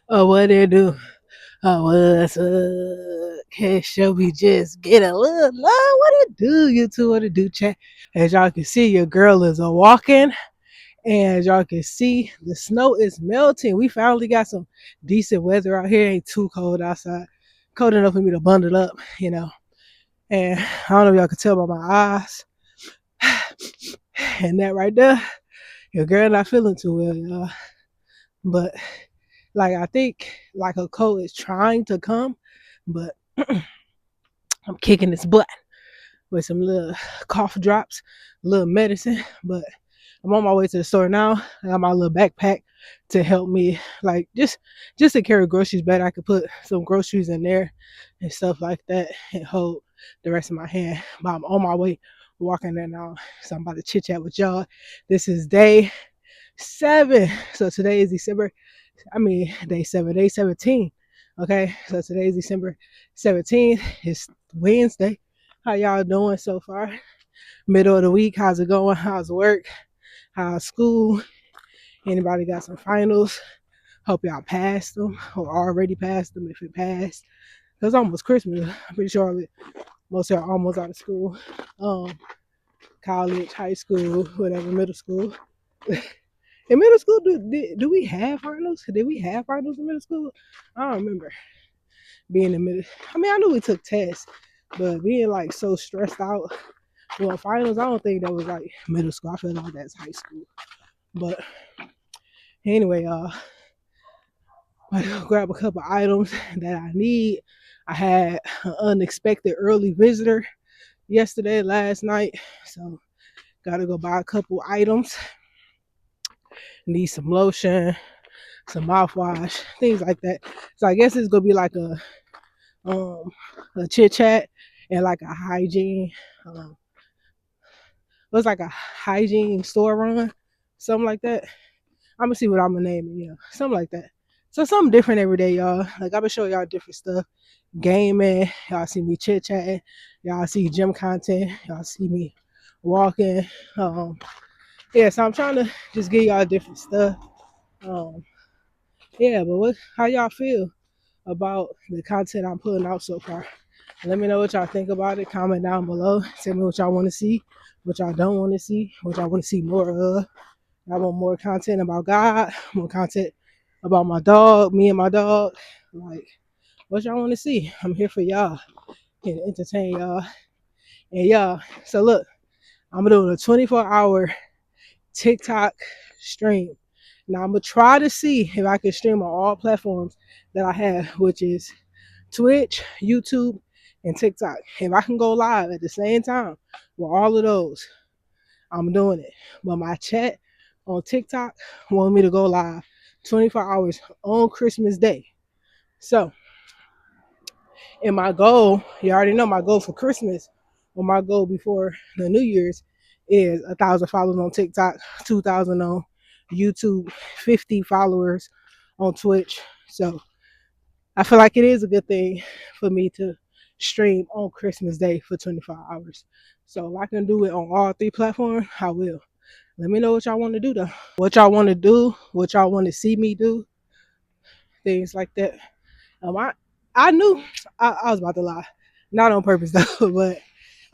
Oh, what it do? Oh, what's up? Shall we just get a little love? What it do? You two, what it do, chat? As y'all can see, your girl is a walking. And as y'all can see, the snow is melting. We finally got some decent weather out here. Ain't too cold outside. Cold enough for me to bundle up. And I don't know if y'all can tell by my eyes. And that right there, your girl not feeling too well, y'all. But like I think like a cold is trying to come, but I'm kicking its butt with some little cough drops, little medicine. But I'm on my way to the store now. I got my little backpack to help me, like just to carry groceries better. I could put some groceries in there and stuff like that and hold the rest of my hand. But I'm on my way walking there now. So I'm about to chit chat with y'all. This is day 7. So today is day 7, day 17. Okay, so today is December 17th. It's Wednesday. How y'all doing so far? Middle of the week, how's it going? How's work? How's school? Anybody got some finals? Hope y'all passed them or already passed them if it passed. It's almost Christmas. I'm pretty sure most of y'all almost out of school. Um, College, high school, whatever, middle school. In middle school, do we have finals? Did we have finals in middle school? I don't remember being in middle. I mean, I knew we took tests, but being like so stressed out doing finals, I don't think that was like middle school. I feel like that's high school. But anyway, I grab a couple items that I need. I had an unexpected early visitor last night, so gotta go buy a couple items. Need some lotion, some mouthwash, things like that. So I guess it's gonna be like um a chit chat and like a hygiene. It was like a hygiene store run, something like that. I'm gonna see what I'm gonna name it, something like that. So something different every day, y'all. Like I'm gonna show y'all different stuff. Gaming, y'all see me chit chatting, y'all see gym content, y'all see me walking. Um, yeah, so I'm trying to just give y'all different stuff. Um, yeah, but how y'all feel about the content I'm putting out so far? Let me know what y'all think about it. Comment down below. Tell me what y'all want to see, what y'all don't want to see, what y'all want to see more of. I want more content about God, more content about my dog, me and my dog. Like, what y'all want to see? I'm here for y'all and entertain y'all. And y'all, so look, I'm doing a 24-hour TikTok stream. Now I'm gonna try to see if I can stream on all platforms that I have, which is Twitch, YouTube, and TikTok. If I can go live at the same time with all of those, I'm doing it. But my chat on TikTok wanted me to go live 24 hours on Christmas Day. So, and my goal, you already know my goal for Christmas, or my goal before the New Year's is 1,000 followers on TikTok, 2,000 on YouTube, 50 followers on Twitch. So I feel like it is a good thing for me to stream on Christmas Day for 24 hours. So if I can do it on all 3 platforms, I will. Let me know what y'all want to do though. What y'all want to do, what y'all want to see me do, things like that. I knew I was about to lie, not on purpose though, but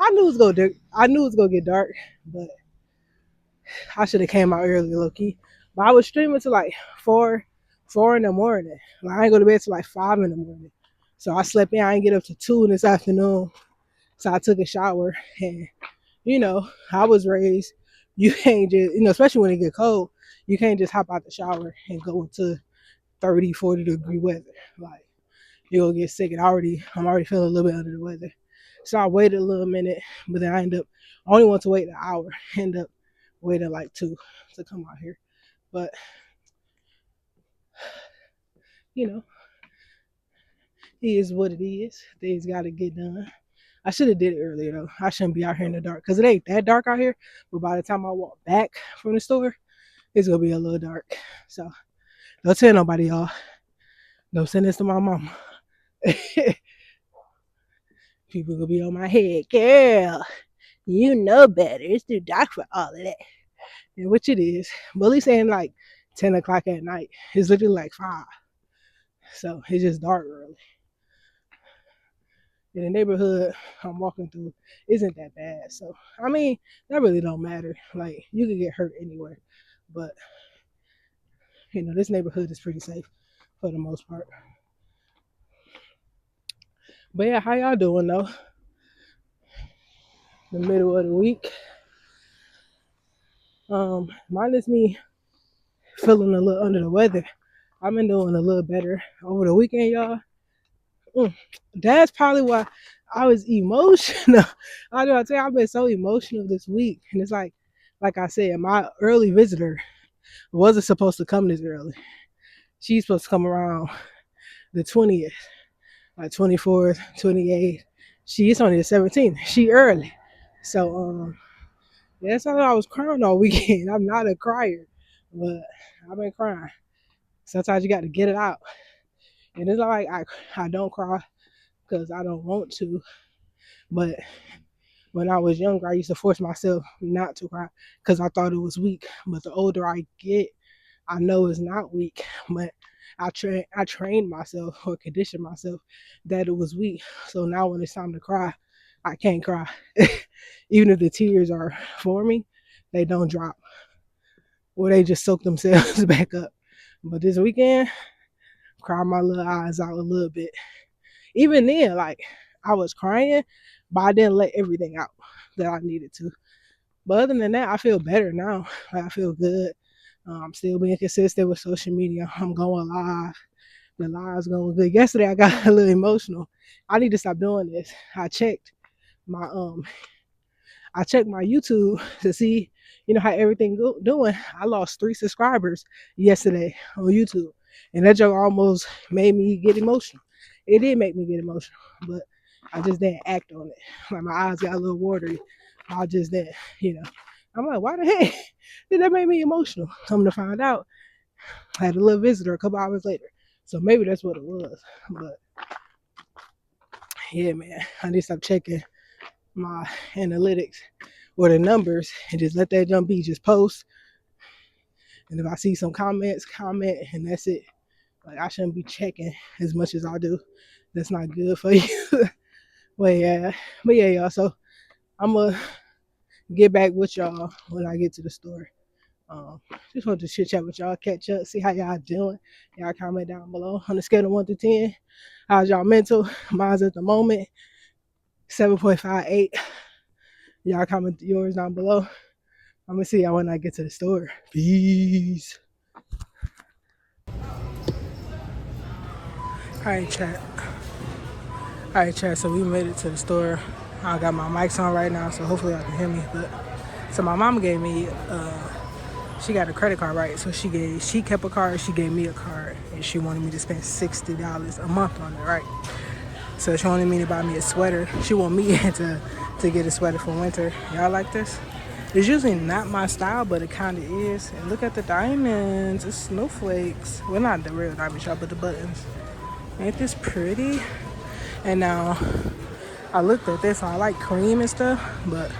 I knew it was gonna get dark, but I should have came out early, low key. But I was streaming to like 4 in the morning. Like, I ain't go to bed till like 5 in the morning. So I slept in. I didn't get up to 2 this afternoon. So I took a shower, and I was raised. You can't just, especially when it get cold, you can't just hop out the shower and go into 30, 40-degree weather. Like, you're gonna get sick. And I'm already feeling a little bit under the weather. So I waited a little minute, but then I only want to wait an hour. End up waiting like 2 to come out here. But you know, it is what it is. Things gotta get done. I should have did it earlier though. I shouldn't be out here in the dark because it ain't that dark out here. But by the time I walk back from the store, it's gonna be a little dark. So don't tell nobody, y'all. Don't send this to my mama. People gonna be on my head, girl. You know better. It's too dark for all of that. And which it is. But at least ain't like 10 o'clock at night. It's literally like 5. So it's just dark early. In the neighborhood I'm walking through isn't that bad. So I mean, that really don't matter. Like you could get hurt anywhere. But this neighborhood is pretty safe for the most part. But yeah, how y'all doing though? The middle of the week. Minus me feeling a little under the weather. I've been doing a little better over the weekend, y'all. That's probably why I was emotional. I know I tell you, I've been so emotional this week. And it's like I said, my early visitor wasn't supposed to come this early. She's supposed to come around the 20th, like 24th, 28th. She's only the 17th. She early. So that's how I was crying all weekend. I'm not a crier, but I've been crying. Sometimes you got to get it out. And it's not like I don't cry because I don't want to. But when I was younger, I used to force myself not to cry because I thought it was weak. But the older I get, I know it's not weak. But I trained myself or conditioned myself that it was weak. So now when it's time to cry, I can't cry. Even if the tears are forming, they don't drop. Or they just soak themselves back up. But this weekend, cried my little eyes out a little bit. Even then, like I was crying, but I didn't let everything out that I needed to. But other than that, I feel better now. Like, I feel good. I'm still being consistent with social media. I'm going live. The live's going good. Yesterday I got a little emotional. I need to stop doing this. I checked my YouTube to see, how everything doing. I lost 3 subscribers yesterday on YouTube, and that joke almost made me get emotional. It did make me get emotional, but I just didn't act on it. Like my eyes got a little watery. I just didn't, I'm like, why the heck did that make me emotional? Come to find out, I had a little visitor a couple hours later. So maybe that's what it was. But yeah, man, I need to stop checking my analytics or the numbers and just let that jump be. Just post. And if I see some comments, comment, and that's it. Like I shouldn't be checking as much as I do. That's not good for you. But yeah, y'all. So I'm gonna get back with y'all when I get to the store. Just want to chit chat with y'all, catch up, see how y'all doing. Y'all comment down below on the scale of 1 to 10. How's y'all mental? Mine's at the moment 7.58. Y'all comment yours down below. I'm gonna see y'all when I get to the store. Peace. Alright, chat. So we made it to the store. I got my mics on right now, so hopefully y'all can hear me. But so my mom gave me she got a credit card, right? So she kept a card, she gave me a card, and she wanted me to spend $60 a month on it, right? So she wanted me to buy me a sweater. She wanted me to get a sweater for winter. Y'all like this? It's usually not my style, but it kind of is. And look at the diamonds. It's snowflakes. Well, not the real diamond shop, but the buttons. Ain't this pretty? And now I looked at this. I like cream and stuff, but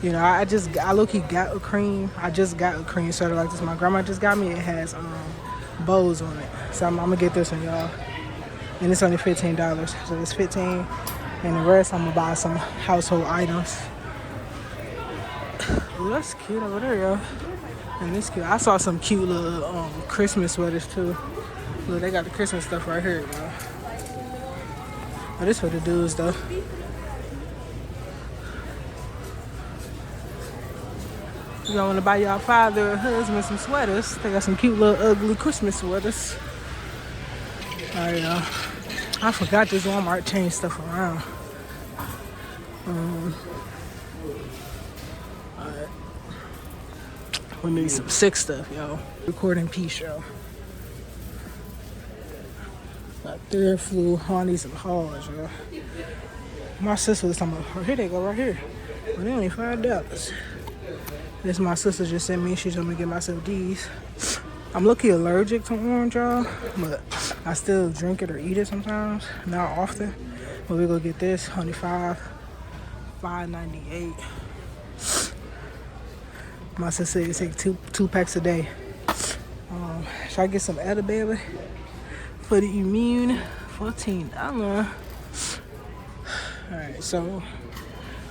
I low-key got a cream. I just got a cream sweater like this. My grandma just got me. It has bows on it. So I'm gonna get this one, y'all. And it's only $15. So it's $15. And the rest I'm gonna buy some household items. Ooh, that's cute over there, y'all. And this cute. I saw some cute little Christmas sweaters too. Look, they got the Christmas stuff right here, y'all. Oh, this for the dudes though. Y'all want to buy y'all father or husband some sweaters? They got some cute little ugly Christmas sweaters. Alright, y'all. I forgot this Walmart changed stuff around. Alright. We need some sick stuff, yo. Recording peace, yo. Got third flu. I need some hauls, yo. My sister was talking about, here they go, right here. But they only $5. This my sister just sent me. She told me to get myself these. I'm low-key allergic to orange, y'all, but I still drink it or eat it sometimes. Not often. But we gonna get this, only $5.98. My sister said take two packs a day. Should I get some Etta Baby? for the immune, $14. Alright, so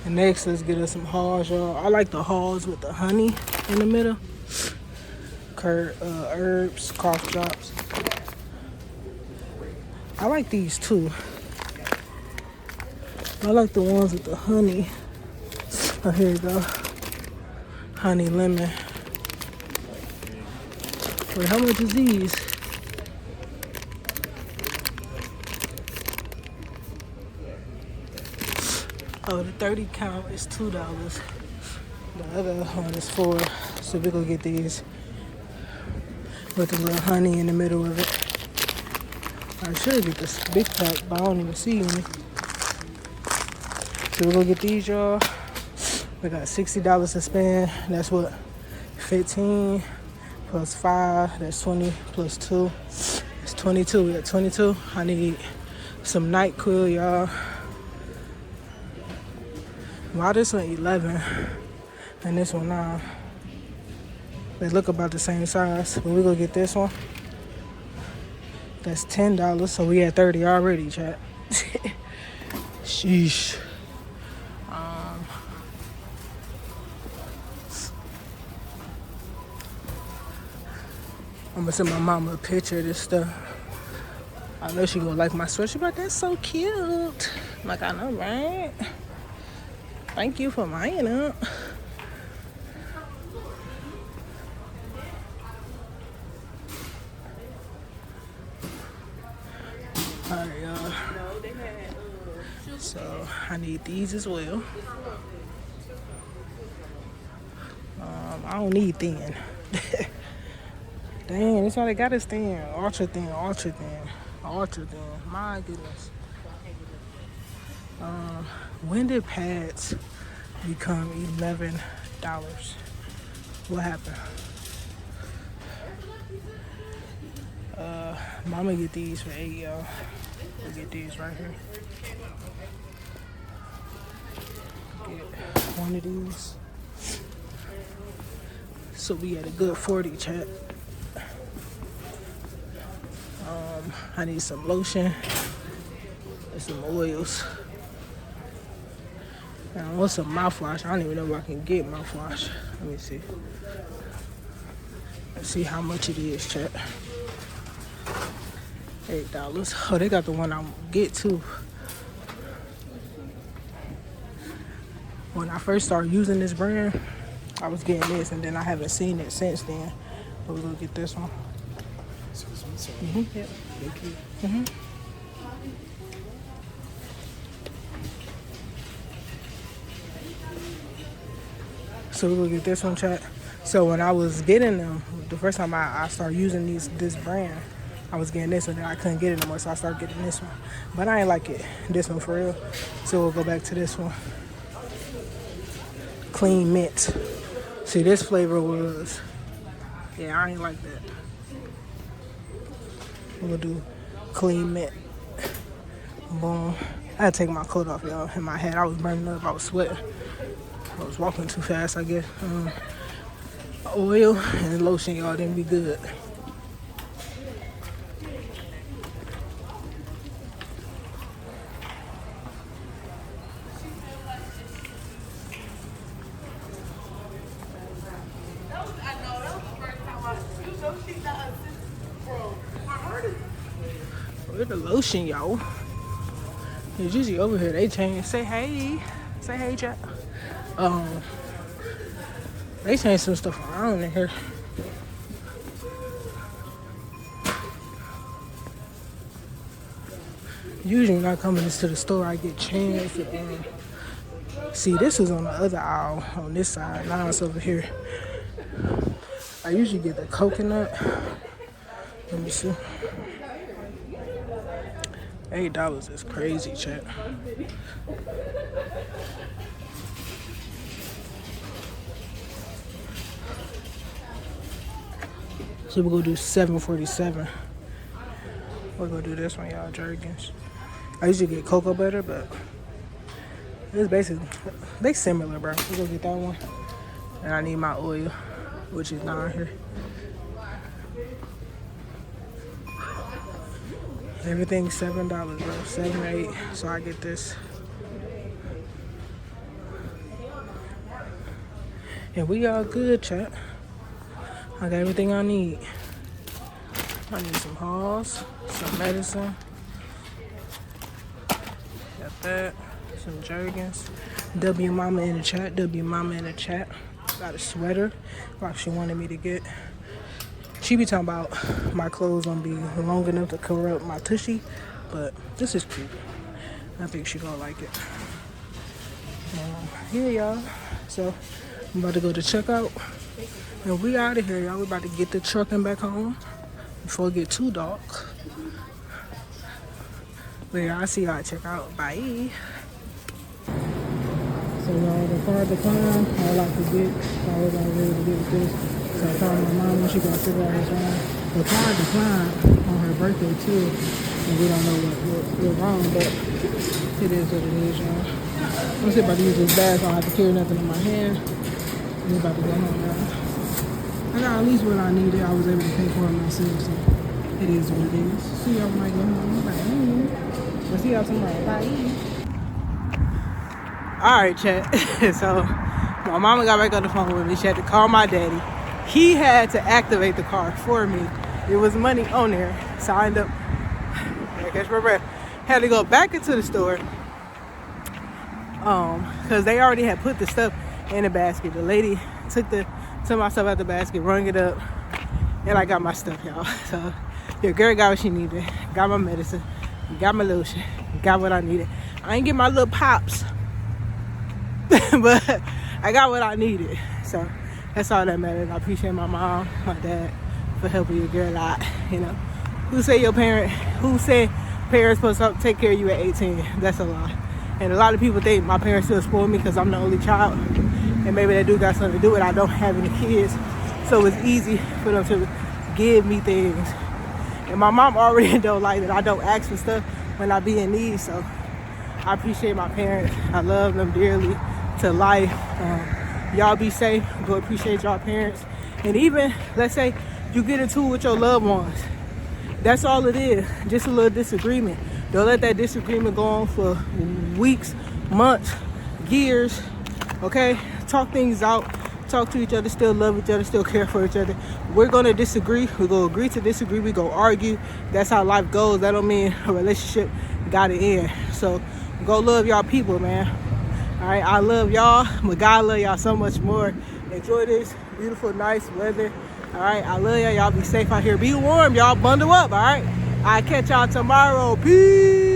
next let's get us some Halls, y'all. I like the Halls with the honey in the middle. Herbs, cough drops. I like these too. I like the ones with the honey. Oh, here you go. Honey lemon. Wait, how much is these? Oh, the 30 count is $2. The other one is $4. So we're gonna get these with a little honey in the middle of it. I should get this big pack, but I don't even see any. So we're gonna get these, y'all. We got $60 to spend. That's what? 15 plus 5, that's 20 plus 2. It's 22. We got 22. I need some NyQuil, y'all. Why this one 11 and this one 9? They look about the same size, but we're gonna get this one. That's $10, so we at 30 already, chat. Sheesh. I'm gonna send my mama a picture of this stuff. I know she gonna like my sweatshirt, but that's so cute. I'm like, I know, right? Thank you for buying it. Alright, y'all. So I need these as well. I don't need thin. Dang, that's all they got is thin. Ultra thin, ultra thin, ultra thin. My goodness. When did pads become $11? What happened? Mama get these for $8, y'all. We'll get these right here. Get one of these. So we at a good 40, chat. I need some lotion and some oils. And I want some mouthwash. I don't even know if I can get mouthwash. Let me see. Let's see how much it is, chat. $8. Oh, they got the one I get too. When I first started using this brand, I was getting this, and then I haven't seen it since then. But we're gonna get this one. Yep. Thank you. So we're gonna get this one, chat. So when I was getting them, the first time I started using this brand, I was getting this one, and I couldn't get it anymore, so I started getting this one. But I ain't like it, this one for real. So we'll go back to this one. Clean mint. See, this flavor was, yeah, I ain't like that. We'll do clean mint. Boom. I had to take my coat off, y'all. In my head, I was burning up. I was sweating. I was walking too fast, I guess. Oil and lotion, y'all, didn't be good. Where's the lotion, y'all? It's usually over here. They change. Say hey. Say hey, Jack. They changed some stuff around in here. Usually when I come into the store, I get changed. See, this is on the other aisle on this side. Now it's over here. I usually get the coconut. Let me see. $8 is crazy, chat. So we're gonna do $7.47. We're gonna do this one, y'all, Jergens. I usually get cocoa butter, but it's basically, they similar, bro. We're gonna get that one. And I need my oil, which is down here. Everything's $7, bro. 7 or 8. So I get this. And we all good, chat. I got everything I need. I need some Halls, some medicine. Got that. Some Jergens. W Mama in the chat. W Mama in the chat. Got a sweater like she wanted me to get. She be talking about my clothes won't be long enough to cover up my tushy, but this is cute. I think she gonna like it. Yeah, y'all. So I'm about to go to checkout, and we out of here, y'all. We about to get the trucking back home before it get too dark. But yeah, I'll see y'all at checkout. Bye. So y'all, the car declined. I like to get. I was all ready to get this. So I called my mom when she got figure out what's wrong. The car declined on her birthday too, and we don't know what's wrong, but it is what it is, y'all. I'm still about to use this bag so I don't have to carry nothing in my hand. I'm about to go home, y'all. I got at least what I needed. I was able to pay for it myself, so it is what it is. See y'all when I go home. Bye. We'll see y'all tomorrow. Bye. Alright, chat. So my mama got back on the phone with me. She had to call my daddy. He had to activate the car for me. There was money on there. Signed up. I catch my breath. Had to go back into the store. Because they already had put the stuff in the basket. The lady took my stuff out the basket, rung it up, and I got my stuff, y'all. So your girl got what she needed. Got my medicine. Got my lotion. Got what I needed. I ain't get my little pops. But I got what I needed. So that's all that matters. I appreciate my mom, my dad for helping your girl out. You know, who said parents supposed to take care of you at 18? That's a lie. And a lot of people think my parents still spoil me because I'm the only child, and maybe that do got something to do with it. I don't have any kids, so it's easy for them to give me things. And my mom already don't like that I don't ask for stuff when I be in need. So I appreciate my parents. I love them dearly to life. Y'all be safe. Go appreciate y'all parents. And even, let's say, you get into it with your loved ones. That's all it is. Just a little disagreement. Don't let that disagreement go on for weeks, months, years. Okay? Talk things out. Talk to each other. Still love each other. Still care for each other. We're going to disagree. We're going to agree to disagree. We're going to argue. That's how life goes. That don't mean a relationship got to end. So go love y'all people, man. All right, I love y'all, but God love y'all so much more. Enjoy this beautiful, nice weather. All right, I love y'all. Y'all be safe out here. Be warm, y'all. Bundle up, all right? I'll catch y'all tomorrow. Peace.